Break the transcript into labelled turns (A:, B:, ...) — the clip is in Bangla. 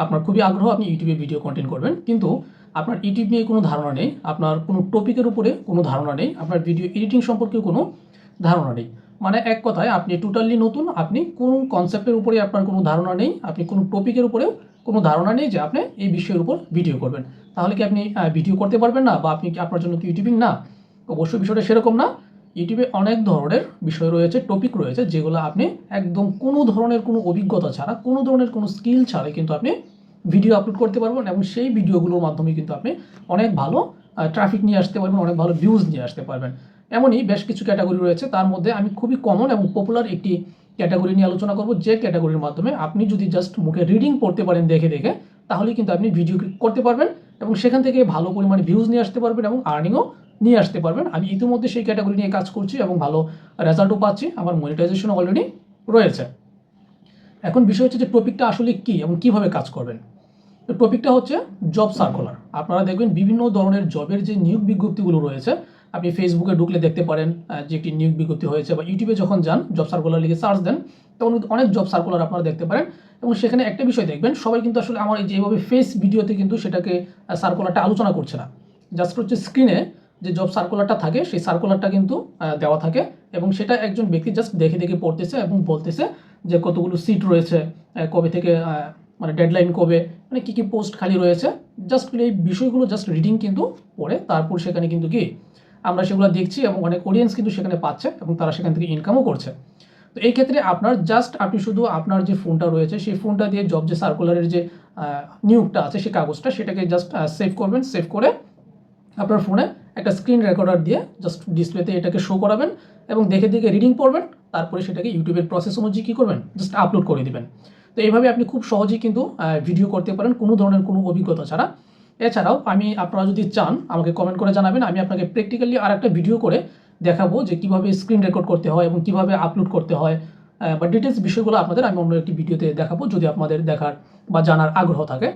A: আপনার খুবই আগ্রহ, আপনি ইউটিউবে ভিডিও কন্টেন্ট করবেন, কিন্তু আপনার ইউটিউব নিয়ে কোনো ধারণা নেই, আপনার কোনো টপিকের উপরে কোনো ধারণা নেই, আপনার ভিডিও এডিটিং সম্পর্কেও কোনো ধারণা নেই। মানে এক কথায় আপনি টোটালি নতুন, আপনি কোনো কনসেপ্টের উপরে আপনার কোনো ধারণা নেই, আপনি কোনো টপিকের উপরেও কোনো ধারণা নেই যে আপনি এই বিষয়ের উপর ভিডিও করবেন। তাহলে কি আপনি ভিডিও করতে পারবেন না, বা আপনি কি আপনার জন্য কি ইউটিউবিং না? অবশ্যই বিষয়টা সেরকম না। ইউটিউবে অনেক ধরনের বিষয় রয়েছে, টপিক রয়েছে, যেগুলো আপনি একদম কোনো ধরনের কোনো অভিজ্ঞতা ছাড়া, কোনো ধরনের কোনো স্কিল ছাড়াই কিন্তু আপনি ভিডিও আপলোড করতে পারবেন, এবং সেই ভিডিওগুলোর মাধ্যমে কিন্তু আপনি অনেক ভালো ট্রাফিক নিয়ে আসতে পারবেন, অনেক ভালো ভিউজ নিয়ে আসতে পারবেন। এমনই বেশ কিছু ক্যাটাগরি রয়েছে, তার মধ্যে আমি খুবই কমন এবং পপুলার একটি ক্যাটাগরি নিয়ে আলোচনা করব, যে ক্যাটাগরির মাধ্যমে আপনি যদি জাস্ট মুখে রিডিং পড়তে পারেন দেখে দেখে, তাহলেই কিন্তু আপনি ভিডিও করতে পারবেন এবং সেখান থেকে ভালো পরিমাণে ভিউজ নিয়ে আসতে পারবেন এবং আর্নিংও নিয়ে আসতে পারবেন। আমি ইতিমধ্যে সেই ক্যাটাগরি নিয়ে কাজ করছি এবং ভালো রেজাল্টও পাচ্ছি, আমার মনিটাইজেশন অলরেডি রয়েছে। এখন বিষয় হচ্ছে যে টপিকটা আসলে কী এবং কীভাবে কাজ করবেন। তো টপিকটা হচ্ছে জব সার্কুলার। আপনারা দেখবেন বিভিন্ন ধরনের জবের যে নিয়োগ বিজ্ঞপ্তিগুলো রয়েছে, আপনি ফেসবুকে ঢুকলে দেখতে পারেন যে একটি নিয়োগ বিজ্ঞপ্তি হয়েছে, বা ইউটিউবে যখন যান জব সার্কুলার লিখে সার্চ দেন, তখন অনেক জব সার্কুলার আপনারা দেখতে পারেন। এবং সেখানে একটা বিষয় দেখবেন, সবাই কিন্তু আসলে আমার যেভাবে ফেস ভিডিওতে কিন্তু সেটাকে সার্কুলারটা আলোচনা করছে না, জাস্ট হচ্ছে স্ক্রিনে যে জব সার্কুলারটা থাকে সেই সার্কুলারটা কিন্তু দেওয়া থাকে, এবং সেটা একজন ব্যক্তি জাস্ট দেখে দেখে পড়তেছে এবং বলতেছে যে কতগুলো সিট রয়েছে, কবে থেকে মানে ডেডলাইন কবে, মানে কী কী পোস্ট খালি রয়েছে, জাস্ট এই বিষয়গুলো জাস্ট রিডিং কিন্তু পড়ে তারপর সেখানে কিন্তু কি আমরা সেগুলো দেখছি, এবং অনেক অডিয়েন্স কিন্তু সেখানে পাচ্ছে এবং তারা সেখান থেকে ইনকামও করছে। তো এই ক্ষেত্রে আপনার জাস্ট আপনি শুধু আপনার যে ফোনটা রয়েছে সেই ফোনটা দিয়ে জব যে সার্কুলারের যে নিয়োগটা আছে সেই কাগজটা, সেটাকে জাস্ট সেভ করবেন, সেভ করে আপনার ফোনে একটা স্ক্রিন রেকর্ডার দিয়ে জাস্ট ডিসপ্লেতে এটাকে শো করাবেন এবং দেখে দেখে রিডিং পড়বেন, তারপরে সেটাকে ইউটিউবের প্রসেস অনুযায়ী কী করবেন, জাস্ট আপলোড করে দিবেন। তো এইভাবে আপনি খুব সহজেই কিন্তু ভিডিও করতে পারেন কোনো ধরনের কোনো অভিজ্ঞতা ছাড়া। এছাড়াও আপনারা যদি চান আমাকে কমেন্ট করে জানাবেন, আমি আপনাকে প্র্যাকটিক্যালি আর একটা ভিডিও করে দেখাবো যে কীভাবে স্ক্রিন রেকর্ড করতে হয় এবং কীভাবে আপলোড করতে হয়, বা ডিটেলস বিষয়গুলো আপনাদের আমি অন্য একটি ভিডিওতে দেখাবো, যদি আপনাদের দেখার বা জানার আগ্রহ থাকে।